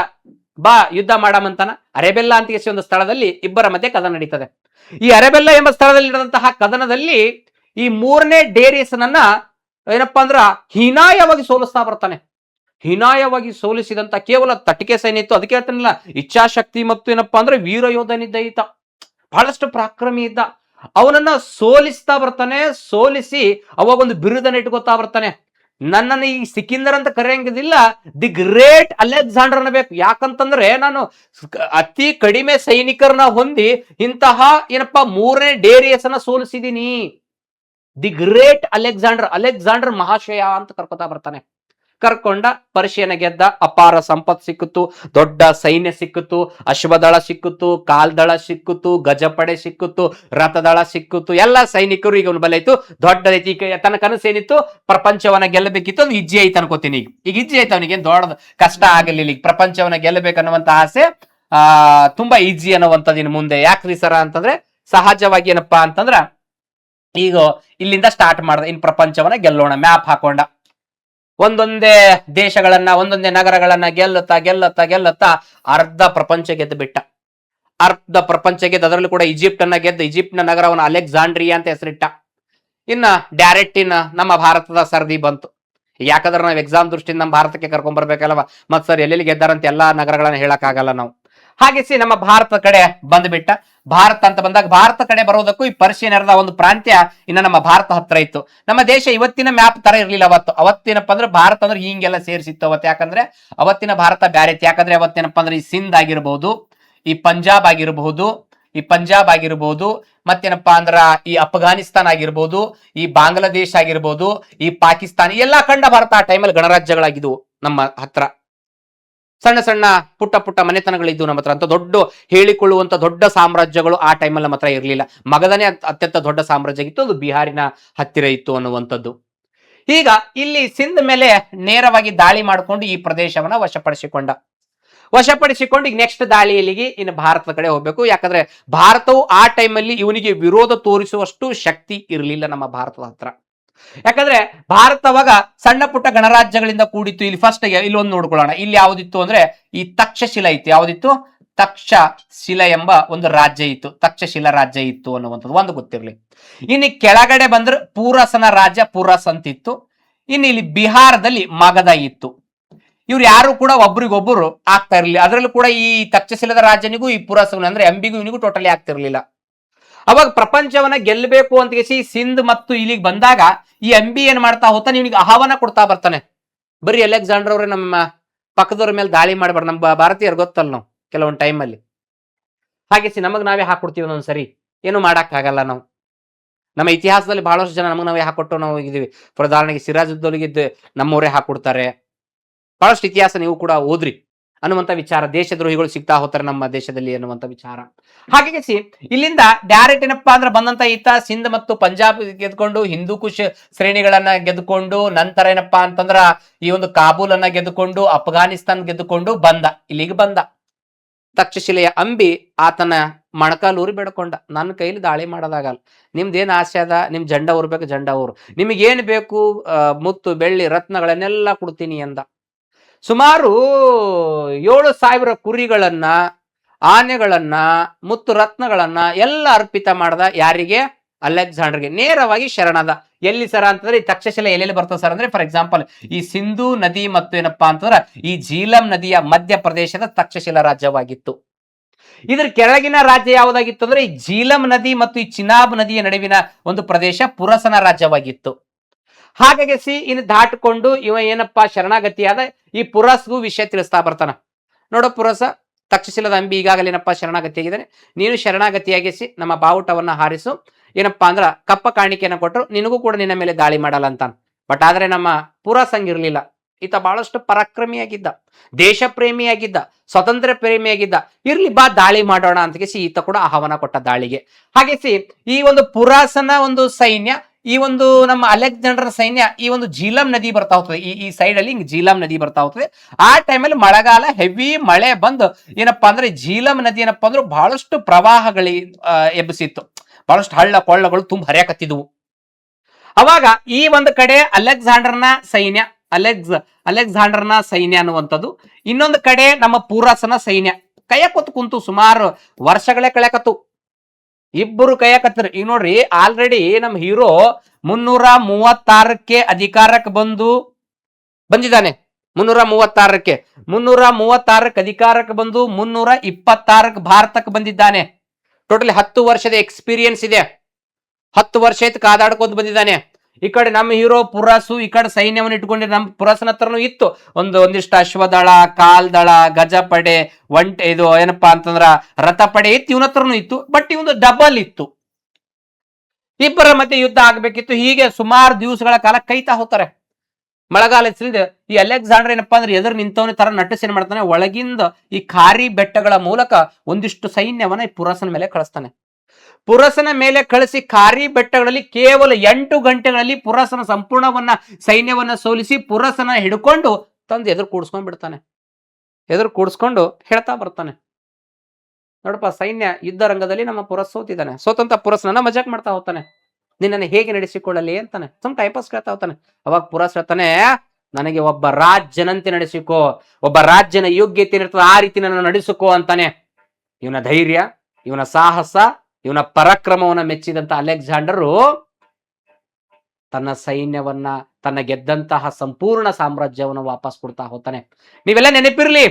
ಬಾ ಯುದ್ಧ ಮಾಡಮಂತಾನ. ಅರೆಬೆಲ್ಲ ಅಂತ ಒಂದು ಸ್ಥಳದಲ್ಲಿ ಇಬ್ಬರ ಮಧ್ಯೆ ಕದನ ನಡೀತದೆ. ಈ ಅರೆಬೆಲ್ಲ ಎಂಬ ಸ್ಥಳದಲ್ಲಿ ನಡೆದಂತಹ ಕದನದಲ್ಲಿ ಈ ಮೂರನೇ ಡೇರಿಯಸ್ನನ್ನ ಏನಪ್ಪಾ ಅಂದ್ರ ಹೀನಾಯವಾಗಿ ಸೋಲಿಸ್ತಾ ಬರ್ತಾನೆ. ಹೀನಾಯವಾಗಿ ಸೋಲಿಸಿದಂತ ಕೇವಲ ತಟಿಕೆ ಸೈನ್ಯ ಇತ್ತು. ಅದಕ್ಕೆ ಹೇಳ್ತಾನಿಲ್ಲ, ಇಚ್ಛಾಶಕ್ತಿ ಮತ್ತು ಏನಪ್ಪಾ ಅಂದ್ರೆ ವೀರ ಯೋಧನಿದ್ದ ಈತ, ಬಹಳಷ್ಟು ಪರಾಕ್ರಮಿ ಇದ್ದ. ಅವನನ್ನ ಸೋಲಿಸ್ತಾ ಬರ್ತಾನೆ. ಸೋಲಿಸಿ ಅವಾಗ ಒಂದು ಬಿರುದನ್ನ ಇಟ್ಕೋತಾ ಬರ್ತಾನೆ. ನನ್ನನ್ನು ಈ ಸಿಕಿಂದರ್ ಅಂತ ಕರೆಯಂಗಿದಿಲ್ಲ, ದಿ ಗ್ರೇಟ್ ಅಲೆಕ್ಸಾಂಡರ್ ಅನ್ನಬೇಕು. ಯಾಕಂತಂದ್ರೆ ನಾನು ಅತಿ ಕಡಿಮೆ ಸೈನಿಕರನ್ನ ಹೊಂದಿ ಇಂತಹ ಏನಪ್ಪಾ ಮೂರನೇ ಡೇರಿಯಸ್ ಅನ್ನ ಸೋಲಿಸಿದೀನಿ. ದಿ ಗ್ರೇಟ್ ಅಲೆಕ್ಸಾಂಡರ್, ಅಲೆಕ್ಸಾಂಡರ್ ಮಹಾಶಯ ಅಂತ ಕರ್ಕೋತಾ ಬರ್ತಾನೆ. ಕರ್ಕೊಂಡ ಪರ್ಷಿಯನ ಗೆದ್ದ. ಅಪಾರ ಸಂಪತ್ ಸಿಕ್ಕಿತು, ದೊಡ್ಡ ಸೈನ್ಯ ಸಿಕ್ಕಿತು, ಅಶ್ವದಳ ಸಿಕ್ಕಿತು, ಕಾಲ್ದಳ ಸಿಕ್ಕಿತು, ಗಜಪಡೆ ಸಿಕ್ಕಿತು, ರಥದಳ ಸಿಕ್ಕಿತು. ಎಲ್ಲ ಸೈನಿಕರು ಈಗ ಬಲೈತು. ದೊಡ್ಡ ರೀತಿ ತನ್ನ ಕನಸು ಏನಿತ್ತು? ಪ್ರಪಂಚವನ್ನ ಗೆಲ್ಲಬೇಕಿತ್ತು. ಒಂದು ಇಜ್ಜಿ ಐತೆ ಅನ್ಕೋತೀನಿ. ಈಗ ಇಜ್ಜಿ ಐತೆ, ಅವನಿಗೆ ದೊಡ್ಡ ಕಷ್ಟ ಆಗಲಿಲ್ಲ. ಈಗ ಪ್ರಪಂಚವನ್ನ ಗೆಲ್ಲಬೇಕನ್ನುವಂತ ಆಸೆ ತುಂಬಾ ಈಜಿ ಅನ್ನುವಂಥದ್ದು ಇನ್ನು ಮುಂದೆ. ಯಾಕ್ರಿ ಸರ ಅಂತಂದ್ರೆ ಸಹಜವಾಗಿ ಏನಪ್ಪಾ ಅಂತಂದ್ರ ಈಗ ಇಲ್ಲಿಂದ ಸ್ಟಾರ್ಟ್ ಮಾಡ್ದ. ಇನ್ ಪ್ರಪಂಚವನ್ನ ಗೆಲ್ಲೋಣ ಮ್ಯಾಪ್ ಹಾಕೊಂಡ. ಒಂದೊಂದೇ ದೇಶಗಳನ್ನ, ಒಂದೊಂದೇ ನಗರಗಳನ್ನ ಗೆಲ್ಲುತ್ತಾ ಅರ್ಧ ಪ್ರಪಂಚ ಗೆದ್ದು ಬಿಟ್ಟ. ಅರ್ಧ ಪ್ರಪಂಚ ಗೆದ್ದು, ಅದರಲ್ಲೂ ಕೂಡ ಈಜಿಪ್ಟ್ ಅನ್ನ ಗೆದ್ದು ಈಜಿಪ್ಟ್ನ ನಗರವನ್ನ ಅಲೆಕ್ಸಾಂಡ್ರಿಯಾ ಅಂತ ಹೆಸರಿಟ್ಟ. ಇನ್ನ ಡೈರೆಕ್ಟ್ ನಮ್ಮ ಭಾರತದ ಸರದಿ ಬಂತು. ಯಾಕಂದ್ರೆ ನಾವು ಎಕ್ಸಾಮ್ ದೃಷ್ಟಿಯಿಂದ ನಮ್ಮ ಭಾರತಕ್ಕೆ ಕರ್ಕೊಂಡ್ ಬರ್ಬೇಕಲ್ವ. ಮತ್ ಸರ್ ಎಲ್ಲೆಲ್ಲಿ ಗೆದ್ದಾರಂತ ಎಲ್ಲಾ ನಗರಗಳನ್ನ ಹೇಳಕ್ ಆಗಲ್ಲ ನಾವು. ಹಾಗೆಸಿ ನಮ್ಮ ಭಾರತ ಕಡೆ ಬಂದ್ಬಿಟ್ಟ. ಭಾರತ ಅಂತ ಬಂದಾಗ ಭಾರತ ಕಡೆ ಬರೋದಕ್ಕೂ ಈ ಪರ್ಷಿಯನ್ ಎರದ ಒಂದು ಪ್ರಾಂತ್ಯ ಇನ್ನ ನಮ್ಮ ಭಾರತ ಹತ್ರ ಇತ್ತು. ನಮ್ಮ ದೇಶ ಇವತ್ತಿನ ಮ್ಯಾಪ್ ತರ ಇರ್ಲಿಲ್ಲ ಅವತ್ತೇನಪ್ಪ ಅಂದ್ರೆ ಭಾರತ ಅಂದ್ರೆ ಹಿಂಗೆಲ್ಲ ಸೇರಿಸಿತ್ತು ಅವತ್ತು. ಯಾಕಂದ್ರೆ ಅವತ್ತಿನ ಭಾರತ ಬ್ಯಾರೆ ಇತ್ತು. ಯಾಕಂದ್ರೆ ಅವತ್ತೇನಪ್ಪ ಅಂದ್ರೆ ಈ ಸಿಂಧ್ ಆಗಿರ್ಬಹುದು, ಈ ಪಂಜಾಬ್ ಆಗಿರ್ಬಹುದು, ಮತ್ತೇನಪ್ಪಾ ಅಂದ್ರ ಈ ಅಫ್ಘಾನಿಸ್ತಾನ್ ಆಗಿರ್ಬೋದು, ಈ ಬಾಂಗ್ಲಾದೇಶ ಆಗಿರ್ಬೋದು, ಈ ಪಾಕಿಸ್ತಾನ, ಎಲ್ಲಾ ಖಂಡ ಭಾರತ ಆ ಟೈಮಲ್ಲಿ ಗಣರಾಜ್ಯಗಳಾಗಿದ್ವು ನಮ್ಮ ಹತ್ರ. ಸಣ್ಣ ಸಣ್ಣ ಪುಟ್ಟ ಮನೆತನಗಳಿದ್ದು ನಮ್ಮ ಹತ್ರ. ಅಂತ ದೊಡ್ಡ ಹೇಳಿಕೊಳ್ಳುವಂತ ದೊಡ್ಡ ಸಾಮ್ರಾಜ್ಯಗಳು ಆ ಟೈಮಲ್ಲಿ ನಮ್ಮ ಹತ್ರ ಇರಲಿಲ್ಲ. ಮಗದನೇ ಅತ್ಯಂತ ದೊಡ್ಡ ಸಾಮ್ರಾಜ್ಯ ಇತ್ತು, ಅದು ಬಿಹಾರಿನ ಹತ್ತಿರ ಇತ್ತು ಅನ್ನುವಂಥದ್ದು. ಈಗ ಇಲ್ಲಿ ಸಿಂಧ್ ಮೇಲೆ ನೇರವಾಗಿ ದಾಳಿ ಮಾಡಿಕೊಂಡು ಈ ಪ್ರದೇಶವನ್ನ ವಶಪಡಿಸಿಕೊಂಡು ಈಗ ನೆಕ್ಸ್ಟ್ ದಾಳಿಯಲ್ಲಿಗೆ ಇನ್ನು ಭಾರತದ ಕಡೆ ಹೋಗ್ಬೇಕು. ಯಾಕಂದ್ರೆ ಭಾರತವು ಆ ಟೈಮಲ್ಲಿ ಇವನಿಗೆ ವಿರೋಧ ತೋರಿಸುವಷ್ಟು ಶಕ್ತಿ ಇರಲಿಲ್ಲ ನಮ್ಮ ಭಾರತದ ಹತ್ರ. ಯಾಕಂದ್ರೆ ಭಾರತವಾಗ ಸಣ್ಣ ಪುಟ್ಟ ಗಣರಾಜ್ಯಗಳಿಂದ ಕೂಡಿತ್ತು. ಇಲ್ಲಿ ಫಸ್ಟ್ ಇಲ್ಲೊಂದು ನೋಡ್ಕೊಳ್ಳೋಣ. ಇಲ್ಲಿ ಯಾವ್ದಿತ್ತು ಅಂದ್ರೆ ಈ ತಕ್ಷಶಿಲ ಇತ್ತು. ಯಾವ್ದಿತ್ತು? ತಕ್ಷಶಿಲ ಎಂಬ ಒಂದು ರಾಜ್ಯ ಇತ್ತು, ತಕ್ಷಶಿಲ ರಾಜ್ಯ ಇತ್ತು ಅನ್ನುವಂಥದ್ದು ಒಂದು ಗೊತ್ತಿರಲಿ. ಇನ್ನು ಕೆಳಗಡೆ ಬಂದ್ರೆ ಪೂರಸನ ರಾಜ್ಯ ಪೂರಸ್ ಅಂತಿತ್ತು. ಇನ್ನು ಇಲ್ಲಿ ಬಿಹಾರದಲ್ಲಿ ಮಗಧ ಇತ್ತು. ಇವ್ರು ಯಾರು ಕೂಡ ಒಬ್ರಿಗೊಬ್ಬರು ಆಗ್ತಾ ಇರಲಿಲ್ಲ. ಅದರಲ್ಲೂ ಕೂಡ ಈ ತಕ್ಷಶಿಲದ ರಾಜ್ಯನಿಗೂ ಈ ಪುರಸವನ ಅಂದ್ರೆ ಎಂಬಿಗೂ ಇವನಿಗೂ ಟೋಟಲಿ ಆಗ್ತಿರ್ಲಿಲ್ಲ. ಅವಾಗ ಪ್ರಪಂಚವನ್ನ ಗೆಲ್ಲಬೇಕು ಅಂತ ಸಿಂಧ್ ಮತ್ತು ಇಲ್ಲಿಗೆ ಬಂದಾಗ ಈ ಎಂಬಿ ಏನ್ ಮಾಡ್ತಾ ಹೋಗ್ತಾನೆ, ಇವನಿಗೆ ಆಹ್ವಾನ ಕೊಡ್ತಾ ಬರ್ತಾನೆ. ಬರೀ ಅಲೆಕ್ಸಾಂಡರ್ ಅವ್ರೆ ನಮ್ಮ ಪಕ್ಕದವ್ರ ಮೇಲೆ ದಾಳಿ ಮಾಡ್ಬಾರ್ದು, ನಮ್ಮ ಭಾರತೀಯರು ಗೊತ್ತಲ್ಲ ನಾವು ಕೆಲವೊಂದು ಟೈಮಲ್ಲಿ ಹಾಗೆ ನಮಗ್ ನಾವೇ ಹಾಕೊಡ್ತೀವಿ ಒಂದೊಂದ್ಸರಿ, ಏನು ಮಾಡಕ್ಕಾಗಲ್ಲ ನಾವು. ನಮ್ಮ ಇತಿಹಾಸದಲ್ಲಿ ಬಹಳಷ್ಟು ಜನ ನಮಗ್ ನಾವೇ ಹಾಕೊಟ್ಟು ನಾವು ಹೋಗಿದ್ದೀವಿ. ಉದಾಹರಣೆಗೆ ಸಿರಾಜುದ್ದೌಲಿಗೆ ನಮ್ಮವರೇ ಹಾಕೊಡ್ತಾರೆ. ಬಹಳಷ್ಟು ಇತಿಹಾಸ ನೀವು ಕೂಡ ಓದ್ರಿ ಅನ್ನುವಂಥ ವಿಚಾರ. ದೇಶದ್ರೋಹಿಗಳು ಸಿಗ್ತಾ ಹೋಗ್ತಾರೆ ನಮ್ಮ ದೇಶದಲ್ಲಿ ಅನ್ನುವಂಥ ವಿಚಾರ. ಹಾಗಾಗಿ ಇಲ್ಲಿಂದ ಡೈರೆಕ್ಟ್ ಏನಪ್ಪಾ ಅಂದ್ರೆ ಬಂದಂತ ಈತ ಸಿಂಧ್ ಮತ್ತು ಪಂಜಾಬ್ ಗೆದ್ಕೊಂಡು ಹಿಂದೂ ಕುಶ್ ಶ್ರೇಣಿಗಳನ್ನ ಗೆದ್ದುಕೊಂಡು ನಂತರ ಏನಪ್ಪಾ ಅಂತಂದ್ರ ಈ ಒಂದು ಕಾಬೂಲ್ ಅನ್ನ ಗೆದ್ದುಕೊಂಡು ಅಫ್ಘಾನಿಸ್ತಾನ್ ಗೆದ್ದುಕೊಂಡು ಬಂದ, ಇಲ್ಲಿಗೆ ಬಂದ. ತಕ್ಷಶಿಲೆಯ ಅಂಬಿ ಆತನ ಮಣಕಾಲೂರಿ ಬೇಡ್ಕೊಂಡ, ನನ್ನ ಕೈಲಿ ದಾಳಿ ಮಾಡೋದಾಗಲ್ಲ, ನಿಮ್ದೇನ್ ಆಸೆ ಅದ, ನಿಮ್ ಜಂಡ ಊರ್ಬೇಕು, ಜಂಡ ಊರು, ನಿಮಗೇನ್ ಬೇಕು ಮುತ್ತು ಬೆಳ್ಳಿ ರತ್ನಗಳನ್ನೆಲ್ಲ ಕೊಡ್ತೀನಿ ಅಂದ. ಸುಮಾರು 7,000 ಕುರಿಗಳನ್ನ, ಆನೆಗಳನ್ನ, ಮುತ್ತು ರತ್ನಗಳನ್ನ ಎಲ್ಲ ಅರ್ಪಿತ ಮಾಡ್ದ. ಯಾರಿಗೆ? ಅಲೆಕ್ಸಾಂಡರ್ಗೆ. ನೇರವಾಗಿ ಶರಣದ. ಎಲ್ಲಿ ಸರ ಅಂತಂದ್ರೆ ಈ ತಕ್ಷಶಿಲೆ ಎಲ್ಲೆಲ್ಲಿ ಬರ್ತದೆ ಸರ್ ಅಂದ್ರೆ, ಫಾರ್ ಎಕ್ಸಾಂಪಲ್ ಈ ಸಿಂಧೂ ನದಿ ಮತ್ತು ಏನಪ್ಪಾ ಅಂತಂದ್ರೆ ಈ ಝೀಲಂ ನದಿಯ ಮಧ್ಯಪ್ರದೇಶದ ತಕ್ಷಶಿಲಾ ರಾಜ್ಯವಾಗಿತ್ತು. ಇದ್ರ ಕೆಳಗಿನ ರಾಜ್ಯ ಯಾವುದಾಗಿತ್ತು ಅಂದ್ರೆ ಈ ಝೀಲಂ ನದಿ ಮತ್ತು ಈ ಚಿನಾಬ್ ನದಿಯ ನಡುವಿನ ಒಂದು ಪ್ರದೇಶ ಪುರಸನ ರಾಜ್ಯವಾಗಿತ್ತು. ಹಾಗಾಗಿ ಇನ್ನು ದಾಟಿಕೊಂಡು ಇವ ಏನಪ್ಪಾ ಶರಣಾಗತಿಯಾದ. ಈ ಪುರಸ್ಗೂ ವಿಷಯ ತಿಳಿಸ್ತಾ ಬರ್ತಾನ. ನೋಡೋ ಪುರಸ, ತಕ್ಷಶಿಲದ ಅಂಬಿ ಈಗಾಗಲೇ ಏನಪ್ಪಾ ಶರಣಾಗತಿಯಾಗಿದ್ದಾನೆ, ನೀನು ಶರಣಾಗತಿಯಾಗಿಸಿ ನಮ್ಮ ಬಾವುಟವನ್ನ ಹಾರಿಸು, ಏನಪ್ಪಾ ಅಂದ್ರ ಕಪ್ಪ ಕಾಣಿಕೆಯನ್ನು ಕೊಟ್ಟರು, ನಿನಗೂ ಕೂಡ ನಿನ್ನ ಮೇಲೆ ದಾಳಿ ಮಾಡಲ್ಲ ಅಂತಾನ. ಬಟ್ ಆದ್ರೆ ನಮ್ಮ ಪುರಸ್ ಹಂಗಿರ್ಲಿಲ್ಲ. ಈತ ಬಹಳಷ್ಟು ಪರಾಕ್ರಮಿಯಾಗಿದ್ದ, ದೇಶ ಪ್ರೇಮಿಯಾಗಿದ್ದ, ಸ್ವತಂತ್ರ ಪ್ರೇಮಿಯಾಗಿದ್ದ. ಇರ್ಲಿ ಬಾ ದಾಳಿ ಮಾಡೋಣ ಅಂತ ಈತ ಕೂಡ ಆಹ್ವಾನ ಕೊಟ್ಟ ದಾಳಿಗೆ. ಹಾಗೆ ಈ ಒಂದು ಪುರಾಸನ ಒಂದು ಸೈನ್ಯ, ಈ ಒಂದು ನಮ್ಮ ಅಲೆಕ್ಸಾಂಡರ್ ಸೈನ್ಯ ಈ ಒಂದು ಝೀಲಂ ನದಿ ಬರ್ತಾ ಹೋಗ್ತದೆ. ಈ ಸೈಡ್ ಅಲ್ಲಿ ಝೀಲಂ ನದಿ ಬರ್ತಾ ಹೋಗ್ತದೆ. ಆ ಟೈಮಲ್ಲಿ ಮಳೆಗಾಲ, ಹೆವಿ ಮಳೆ ಬಂದು ಏನಪ್ಪಾ ಅಂದ್ರೆ ಝೀಲಂ ನದಿ ಏನಪ್ಪಾ ಅಂದ್ರೆ ಬಹಳಷ್ಟು ಪ್ರವಾಹಗಳಿ ಎಬ್ಬಿಸಿತ್ತು. ಬಹಳಷ್ಟು ಹಳ್ಳ ಕೊಳ್ಳಗಳು ತುಂಬ ಹರಿಯಾಕತ್ತಿದ್ವು. ಅವಾಗ ಈ ಒಂದು ಕಡೆ ಅಲೆಕ್ಸಾಂಡರ್ನ ಸೈನ್ಯ, ಅಲೆಕ್ಸಾಂಡರ್ನ ಸೈನ್ಯ ಅನ್ನುವಂಥದ್ದು, ಇನ್ನೊಂದು ಕಡೆ ನಮ್ಮ ಪೂರಸನ ಸೈನ್ಯ ಕೈಯಕೊತ್ತು ಕುಂತು ಸುಮಾರು ವರ್ಷಗಳೇ ಕಳೆಯಕತ್ತು. ಇಬ್ಬರು ಕೈಯಕತ್ತರು. ಈಗ ನೋಡ್ರಿ, ಆಲ್ರೆಡಿ ನಮ್ಮ ಹೀರೋ 336ಕ್ಕೆ ಅಧಿಕಾರಕ್ಕೆ ಬಂದಿದ್ದಾನೆ. 336ಕ್ಕೆ ಅಧಿಕಾರಕ್ಕೆ ಬಂದು 326ಕ್ಕೆ ಭಾರತಕ್ಕೆ ಬಂದಿದ್ದಾನೆ. ಟೋಟಲಿ 10 ವರ್ಷದ ಎಕ್ಸ್ಪೀರಿಯನ್ಸ್ ಇದೆ. 10 ವರ್ಷ ಆಯ್ತು ಕಾದಾಡ್ಕೋತ ಬಂದಿದ್ದಾನೆ. ಈ ಕಡೆ ನಮ್ಮ ಹೀರೋ ಪುರಸು ಈ ಕಡೆ ಸೈನ್ಯವನ್ನು ಇಟ್ಕೊಂಡು ನಮ್ಮ ಪುರಸನ ಹತ್ರನೂ ಇತ್ತು ಒಂದಿಷ್ಟು ಅಶ್ವದಳ, ಕಾಲ್ದಳ, ಗಜಪಡೆ, ಇದು ಏನಪ್ಪಾ ಅಂತಂದ್ರ ರಥಪಡೆ ಇತ್ತು, ಇವನ ಹತ್ರನೂ ಇತ್ತು. ಬಟ್ ಇವನು ಡಬಲ್ ಇತ್ತು. ಇಬ್ಬರ ಮಧ್ಯೆ ಯುದ್ಧ ಆಗ್ಬೇಕಿತ್ತು. ಹೀಗೆ ಸುಮಾರು ದಿವಸಗಳ ಕಾಲ ಕೈತಾ ಹೋಗ್ತಾರೆ. ಮಳೆಗಾಲ ಸಿಲ್ದೆ ಈ ಅಲೆಕ್ಸಾಂಡರ್ ಏನಪ್ಪಾ ಅಂದ್ರೆ ಎದುರು ನಿಂತವನ ತರ ನಟಿಸಿ ಏನ್ ಮಾಡ್ತಾನೆ, ಒಳಗಿಂದ ಈ ಖಾರಿ ಬೆಟ್ಟಗಳ ಮೂಲಕ ಒಂದಿಷ್ಟು ಸೈನ್ಯವನ್ನ ಈ ಪುರಸನ ಮೇಲೆ ಕಳಿಸ್ತಾನೆ. ಪುರಸನ ಮೇಲೆ ಕಳಿಸಿ ಖಾರಿ ಬೆಟ್ಟಗಳಲ್ಲಿ ಕೇವಲ 8 ಗಂಟೆಗಳಲ್ಲಿ ಪುರಸನ ಸಂಪೂರ್ಣವನ್ನ ಸೈನ್ಯವನ್ನ ಸೋಲಿಸಿ ಪುರಸನ ಹಿಡ್ಕೊಂಡು ತಂದು ಎದುರು ಕೂಡಿಸ್ಕೊಂಡ್ ಬಿಡ್ತಾನೆ. ಎದುರು ಕೂಡಿಸ್ಕೊಂಡು ಹೇಳ್ತಾ ಬರ್ತಾನೆ, ನೋಡಪ್ಪ ಸೈನ್ಯ ಯುದ್ಧ ರಂಗದಲ್ಲಿ ನಮ್ಮ ಪುರಸ್ ಸೋತಿದ್ದಾನೆ. ಸೋತಂತ ಪುರಸನ ಮಜಾಕ್ ಮಾಡ್ತಾ ಹೋಗ್ತಾನೆ. ನಿನ್ನನ್ನು ಹೇಗೆ ನಡೆಸಿಕೊಳ್ಳಲಿ ಅಂತಾನೆ, ಸಮ್ ಟೈಪಸ್ ಕೇಳ್ತಾ ಹೋಗ್ತಾನೆ. ಅವಾಗ ಪುರಸ್ ಹೇಳ್ತಾನೆ, ನನಗೆ ಒಬ್ಬ ರಾಜ್ಯನಂತೆ ನಡೆಸಿಕೋ, ಒಬ್ಬ ರಾಜ್ಯನ ಯೋಗ್ಯತೆ ಇರ್ತದೆ ಆ ರೀತಿ ನನ್ನ ನಡೆಸಿಕೋ ಅಂತಾನೆ. ಇವನ ಧೈರ್ಯ, ಇವನ ಸಾಹಸ, ಇವನ ಪರಾಕ್ರಮವನ್ನ ಮೆಚ್ಚಿದಂತ ಅಲೆಕ್ಸಾಂಡರು ತನ್ನ ಸೈನ್ಯವನ್ನ, ತನ್ನ ಗೆದ್ದಂತಹ ಸಂಪೂರ್ಣ ಸಾಮ್ರಾಜ್ಯವನ್ನು ವಾಪಸ್ ಕೊಡ್ತಾ ಹೋಗ್ತಾನೆ. ನೀವೆಲ್ಲ ನೆನಪಿರ್ಲಿ,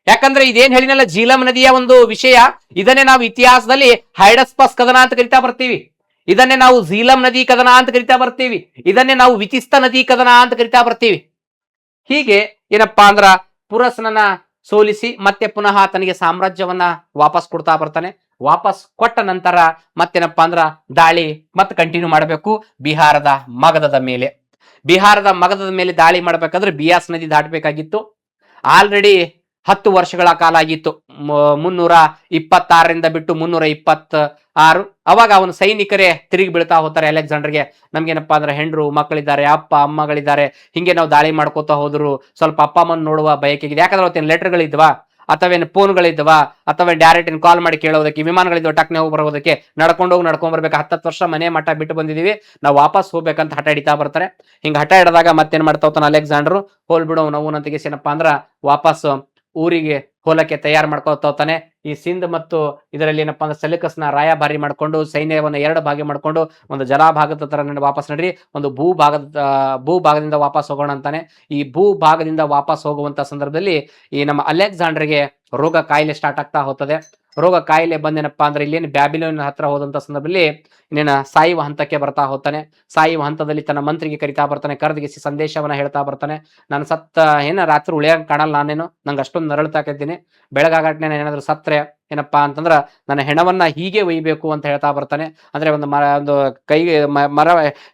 ಯಾಕಂದ್ರೆ ಇದೇನ್ ಹೇಳಿನಲ್ಲ ಝೀಲಂ ನದಿಯ ಒಂದು ವಿಷಯ, ಇದನ್ನೇ ನಾವು ಇತಿಹಾಸದಲ್ಲಿ ಹೈಡಸ್ಪಸ್ ಕದನ ಅಂತ ಕರಿತಾ ಬರ್ತೀವಿ. ಇದನ್ನೇ ನಾವು ಝೀಲಂ ನದಿ ಕದನ ಅಂತ ಕರಿತಾ ಬರ್ತೀವಿ. ಇದನ್ನೇ ನಾವು ವಿತಿಸ್ತ ನದಿ ಕದನ ಅಂತ ಕರಿತಾ ಬರ್ತೀವಿ. ಹೀಗೆ ಏನಪ್ಪಾ ಅಂದ್ರ ಪುರಸನನ್ನ ಸೋಲಿಸಿ ಮತ್ತೆ ಪುನಃ ತನಗೆ ಸಾಮ್ರಾಜ್ಯವನ್ನ ವಾಪಸ್ ಕೊಡ್ತಾ ಬರ್ತಾನೆ. ವಾಪಸ್ ಕೊಟ್ಟ ನಂತರ ಮತ್ತೇನಪ್ಪಾ ಅಂದ್ರ ದಾಳಿ ಮತ್ತೆ ಕಂಟಿನ್ಯೂ ಮಾಡಬೇಕು ಬಿಹಾರದ ಮಗಧದ ಮೇಲೆ. ಬಿಹಾರದ ಮಗಧದ ಮೇಲೆ ದಾಳಿ ಮಾಡ್ಬೇಕಾದ್ರೆ ಬಿಯಾಸ್ ನದಿ ದಾಟಬೇಕಾಗಿತ್ತು. ಆಲ್ರೆಡಿ 10 ವರ್ಷಗಳ ಕಾಲ ಆಗಿತ್ತು. 326ರಿಂದ ಬಿಟ್ಟು 326. ಅವಾಗ ಅವನ ಸೈನಿಕರೇ ತಿರುಗಿ ಬೀಳ್ತಾ ಹೋಗ್ತಾರೆ ಅಲೆಕ್ಸಾಂಡರ್ಗೆ. ನಮ್ಗೇನಪ್ಪಾ ಅಂದ್ರೆ ಹೆಂಡ್ರು ಮಕ್ಕಳಿದ್ದಾರೆ, ಅಪ್ಪ ಅಮ್ಮಗಳಿದ್ದಾರೆ, ಹಿಂಗೆ ನಾವು ದಾಳಿ ಮಾಡ್ಕೋತಾ ಹೋದ್ರು ಸ್ವಲ್ಪ ಅಪ್ಪ ಅಮ್ಮನ ನೋಡುವ ಬಯಕೆಗಿದೆ. ಯಾಕಂದ್ರೆ ಅವತ್ತೇನು ಲೆಟರ್ಗಳಿದ್ವಾ, ಅಥವಾ ಫೋನ್ಗಳಿದ್ವಾ, ಅಥವಾ ಡೈರೆಕ್ಟ್ ಕಾಲ್ ಮಾಡಿ ಕೇಳೋದಕ್ಕೆ, ವಿಮಾನಗಳಿದ್ವ ಟಕ್ನೆ ಹೋಗಿ ಬರೋದಕ್ಕೆ, ನಡ್ಕೊಂಡ್ ಬರ್ಬೇಕು. 10 ವರ್ಷ ಮನೆ ಮಠ ಬಿಟ್ಟು ಬಂದಿದೀವಿ, ನಾವು ವಾಪಸ್ ಹೋಗ್ಬೇಕಂತ ಹಠ ಹಿಡಿತಾ ಬರ್ತಾರೆ. ಹಿಂಗ ಹಠ ಹಿಡಿದಾಗ ಮತ್ತೇನ್ ಮಾಡ್ತಾ ಹೋಗ್ತಾನೆ ಅಲೆಕ್ಸಾಂಡರ್, ಹೋಲ್ಬಿಡು ನಾವು ನಂತಿಗೆ ಏನಪ್ಪಾ ಅಂದ್ರ ವಾಪಸ್ ಊರಿಗೆ ಹೋಲಕ್ಕೆ ತಯಾರು ಮಾಡ್ಕೊತ ಹೋಗ್ತಾನೆ. ಈ ಸಿಂಧ್ ಮತ್ತು ಇದರಲ್ಲಿ ಏನಪ್ಪಾ ಅಂದ್ರೆ ಸೆಲೆಕಸ್ನ ರಾಯಭಾರಿ ಮಾಡ್ಕೊಂಡು ಸೈನ್ಯವನ್ನ ಎರಡು ಭಾಗ ಮಾಡ್ಕೊಂಡು ಒಂದು ಜಲಭಾಗದ ತರ ವಾಪಸ್ ನಡ್ರಿ, ಒಂದು ಭೂ ಭಾಗದಿಂದ ವಾಪಸ್ ಹೋಗೋಣ ಅಂತಾನೆ. ಈ ಭೂ ಭಾಗದಿಂದ ವಾಪಸ್ ಹೋಗುವಂತ ಸಂದರ್ಭದಲ್ಲಿ ಈ ನಮ್ಮ ಅಲೆಕ್ಸಾಂಡರ್ಗೆ ರೋಗ ಕಾಯಿಲೆ ಸ್ಟಾರ್ಟ್ ಆಗ್ತಾ ಹೋಗ್ತದೆ. ರೋಗ ಕಾಯಿಲೆ ಬಂದೇನಪ್ಪಾ ಅಂದ್ರೆ ಇಲ್ಲೇನು ಬ್ಯಾಬಿಲೋನ್ ಹತ್ರ ಹೋದಂತ ಸಂದರ್ಭದಲ್ಲಿ ಇನ್ನೇನ ಸಾಯುವ ಹಂತಕ್ಕೆ ಬರ್ತಾ ಹೋಗ್ತಾನೆ. ಸಾಯುವ ಹಂತದಲ್ಲಿ ತನ್ನ ಮಂತ್ರಿಗೆ ಕರಿತಾ ಬರ್ತಾನೆ, ಕರೆದಿಗಿಸಿ ಸಂದೇಶವನ್ನ ಹೇಳ್ತಾ ಬರ್ತಾನೆ. ನಾನು ಸತ್ತ ರಾತ್ರಿ ಉಳಿಯಂಗ್ ಕಾಣಲ್ಲ, ನಾನೇನು ನಂಗೆ ಅಷ್ಟೊಂದು ನರಳ್ತಾ ಇದ್ದೀನಿ, ಬೆಳಗಾಗಟ್ನೆ ಏನಾದ್ರು ಸತ್ರೆ ಏನಪ್ಪಾ ಅಂತಂದ್ರ ನನ್ನ ಹೆಣವನ್ನ ಹೀಗೆ ಒಯ್ಬೇಕು ಅಂತ ಹೇಳ್ತಾ ಬರ್ತಾನೆ. ಅಂದ್ರೆ ಒಂದು ಕೈಗೆ ಮರ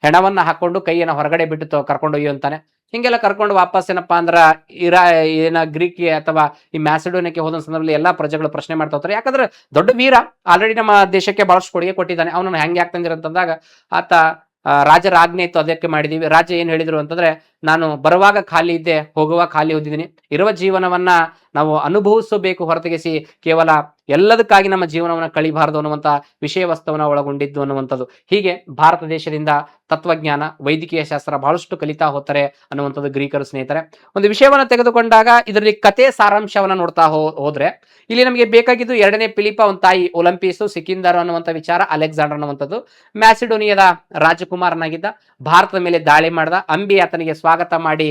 ಹೆಣವನ್ನ ಹಾಕೊಂಡು ಕೈಯನ್ನ ಹೊರಗಡೆ ಬಿಟ್ಟು ಕರ್ಕೊಂಡು ಒಯ್ಯುವಂತಾನೆ. ಹಿಂಗೆಲ್ಲ ಕರ್ಕೊಂಡು ವಾಪಸ್ ಏನಪ್ಪಾ ಅಂದ್ರ ಗ್ರೀಕ್ ಅಥವಾ ಈ ಮ್ಯಾಸಿಡೋನಿಯಾಕ್ಕೆ ಹೋದ ಸಂದರ್ಭದಲ್ಲಿ ಎಲ್ಲಾ ಪ್ರಜೆಗಳು ಪ್ರಶ್ನೆ ಮಾಡ್ತಾ ಹೋಗ್ತಾರೆ. ಯಾಕಂದ್ರೆ ದೊಡ್ಡ ವೀರ, ಆಲ್ರೆಡಿ ನಮ್ಮ ದೇಶಕ್ಕೆ ಬಹಳಷ್ಟು ಕೊಡುಗೆ ಕೊಟ್ಟಿದ್ದಾನೆ, ಅವನನ್ನು ಹೆಂಗೆ ಯಾಕೆ ಅಂತಂದಾಗ ಆತ ರಾಜರ ಆಜ್ಞೆ ಇತ್ತು, ಅದಕ್ಕೆ ಮಾಡಿದೀವಿ. ರಾಜ ಏನ್ ಹೇಳಿದ್ರು ಅಂತಂದ್ರೆ, ನಾನು ಬರುವಾಗ ಖಾಲಿ ಇದ್ದೆ, ಹೋಗುವಾಗ ಖಾಲಿ ಹೊಂದಿದ್ದೀನಿ. ಇರುವ ಜೀವನವನ್ನ ನಾವು ಅನುಭವಿಸಬೇಕು ಹೊರತುಗಿಸಿ ಕೇವಲ ಎಲ್ಲದಕ್ಕಾಗಿ ನಮ್ಮ ಜೀವನವನ್ನ ಕಳಿಬಾರದು ಅನ್ನುವಂತ ವಿಷಯ ವಸ್ತುವನ್ನ ಒಳಗೊಂಡಿದ್ದು ಅನ್ನುವಂಥದ್ದು. ಹೀಗೆ ಭಾರತ ದೇಶದಿಂದ ತತ್ವಜ್ಞಾನ, ವೈದ್ಯಕೀಯ ಶಾಸ್ತ್ರ ಬಹಳಷ್ಟು ಕಲಿತಾ ಹೋಗ್ತಾರೆ ಅನ್ನುವಂಥದ್ದು ಗ್ರೀಕರು ಸ್ನೇಹಿತರೆ. ಒಂದು ವಿಷಯವನ್ನ ತೆಗೆದುಕೊಂಡಾಗ ಇದರಲ್ಲಿ ಕತೆ ಸಾರಾಂಶವನ್ನ ನೋಡ್ತಾ ಹೋದ್ರೆ ಇಲ್ಲಿ ನಮಗೆ ಬೇಕಾಗಿದ್ದು ಎರಡನೇ ಫಿಲಿಪ, ಒಂದು ತಾಯಿ ಒಲಿಂಪಿಯಸ್, ಸಿಕಿಂದರ್ ಅನ್ನುವಂಥ ವಿಚಾರ, ಅಲೆಕ್ಸಾಂಡರ್ ಅನ್ನುವಂಥದ್ದು ಮ್ಯಾಸಿಡೋನಿಯಾದ ರಾಜಕುಮಾರನಾಗಿದ್ದ, ಭಾರತದ ಮೇಲೆ ದಾಳಿ ಮಾಡ್ದ, ಅಂಬಿ ಆತನಿಗೆ ಸ್ವಾಗತ ಮಾಡಿ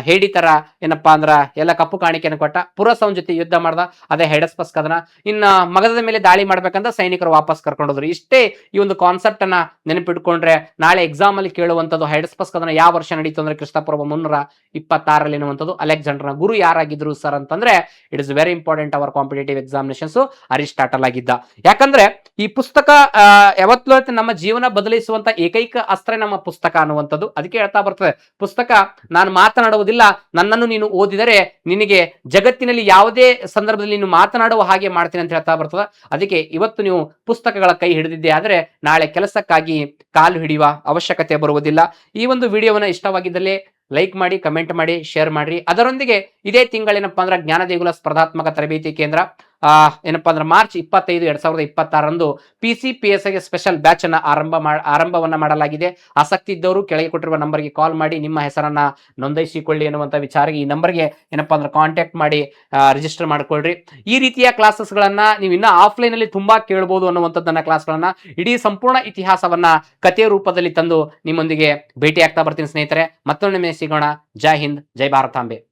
ಹೇಡಿ ತರ ಏನಪ್ಪಾ ಅಂದ್ರ ಎಲ್ಲ ಕಪ್ಪು ಕಾಣಿಕೆಯನ್ನು ಕೊಟ್ಟ, ಪುರಸವನ್ ಜೊತೆ ಯುದ್ಧ ಮಾಡ್ದ, ಅದೇ ಹೆಡಸ್ಪಸ್ ಕದನ. ಇನ್ನ ಮಗಧದ ಮೇಲೆ ದಾಳಿ ಮಾಡ್ಬೇಕಂತ ಸೈನಿಕರು ವಾಪಸ್ ಕರ್ಕೊಂಡೋದ್ರು. ಇಷ್ಟೇ ಈ ಒಂದು ಕಾನ್ಸೆಪ್ಟ್ ಅನ್ನ ನೆನಪಿಟ್ಕೊಂಡ್ರೆ ನಾಳೆ ಎಕ್ಸಾಮ್ ಅಲ್ಲಿ ಕೇಳುವಂಥದ್ದು ಹೆಡಸ್ಪಸ್ ಕದನ ಯಾವ ವರ್ಷ ನಡೀತು ಅಂದ್ರೆ ಕ್ರಿಸ್ತಪೂರ್ವ 326 ಎನ್ನುವಂಥದ್ದು. ಅಲೆಕ್ಸಾಂಡರ್ನ ಗುರು ಯಾರಾಗಿದ್ರು ಸರ್ ಅಂತಂದ್ರೆ it is very important our competitive examinations, Aristotle ಆಗಿದ್ದ. ಯಾಕಂದ್ರೆ ಈ ಪುಸ್ತಕ ಯಾವತ್ತೂ ನಮ್ಮ ಜೀವನ ಬದಲಿಸುವಂತ ಏಕೈಕ ಅಸ್ತ್ರ ನಮ್ಮ ಪುಸ್ತಕ ಅನ್ನುವಂಥದ್ದು. ಅದಕ್ಕೆ ಹೇಳ್ತಾ ಬರ್ತದೆ, ಪುಸ್ತಕ ನಾನು ಮಾತನಾಡುವುದಿಲ್ಲ, ನನ್ನನ್ನು ನೀನು ಓದಿದರೆ ನಿನಗೆ ಜಗತ್ತಿನಲ್ಲಿ ಯಾವುದೇ ಸಂದರ್ಭದಲ್ಲಿ ನೀನು ಮಾತನಾಡುವ ಹಾಗೆ ಮಾಡ್ತೀನಿ ಅಂತ ಹೇಳ್ತಾ ಬರ್ತದೆ. ಅದಕ್ಕೆ ಇವತ್ತು ನೀವು ಪುಸ್ತಕಗಳ ಕೈ ಹಿಡಿದಿದ್ದೆ ಆದರೆ ನಾಳೆ ಕೆಲಸಕ್ಕಾಗಿ ಕಾಲು ಹಿಡಿಯುವ ಅವಶ್ಯಕತೆ ಬರುವುದಿಲ್ಲ. ಈ ಒಂದು ವಿಡಿಯೋವನ್ನ ಇಷ್ಟವಾಗಿದ್ದಲ್ಲಿ ಲೈಕ್ ಮಾಡಿ, ಕಮೆಂಟ್ ಮಾಡಿ, ಶೇರ್ ಮಾಡ್ರಿ. ಅದರೊಂದಿಗೆ ಇದೇ ತಿಂಗಳೇನಪ್ಪಾ ಅಂದ್ರೆ ಜ್ಞಾನದೇಗುಲ ಸ್ಪರ್ಧಾತ್ಮಕ ತರಬೇತಿ ಕೇಂದ್ರ ಏನಪ್ಪಾ ಅಂದ್ರೆ ಮಾರ್ಚ್ 25, 2026 PCPSI ಗೆ ಸ್ಪೆಷಲ್ ಬ್ಯಾಚ್ ಅನ್ನ ಆರಂಭವನ್ನ ಮಾಡಲಾಗಿದೆ. ಆಸಕ್ತಿ ಇದ್ದವರು ಕೆಳಗೆ ಕೊಟ್ಟಿರುವ ನಂಬರ್ಗೆ ಕಾಲ್ ಮಾಡಿ ನಿಮ್ಮ ಹೆಸರನ್ನ ನೋಂದಾಯಿಸಿಕೊಳ್ಳಿ ಅನ್ನುವಂತ ವಿಚಾರಕ್ಕೆ ಈ ನಂಬರ್ಗೆ ಏನಪ್ಪಾ ಅಂದ್ರೆ ಕಾಂಟ್ಯಾಕ್ಟ್ ಮಾಡಿ ರಿಜಿಸ್ಟರ್ ಮಾಡ್ಕೊಳ್ರಿ. ಈ ರೀತಿಯ ಕ್ಲಾಸಸ್ ಗಳನ್ನ ನೀವು ಇನ್ನ ಆಫ್ಲೈನ್ ಅಲ್ಲಿ ತುಂಬಾ ಕೇಳಬಹುದು ಅನ್ನುವಂಥದ್ದನ್ನ ಕ್ಲಾಸ್ಗಳನ್ನ ಇಡೀ ಸಂಪೂರ್ಣ ಇತಿಹಾಸವನ್ನ ಕಥೆಯ ರೂಪದಲ್ಲಿ ತಂದು ನಿಮ್ಮೊಂದಿಗೆ ಭೇಟಿ ಆಗ್ತಾ ಬರ್ತೀನಿ ಸ್ನೇಹಿತರೆ. ಮತ್ತೊಮ್ಮೆ ಸಿಗೋಣ. ಜೈ ಹಿಂದ್, ಜೈ ಭಾರತಾಂಬೆ.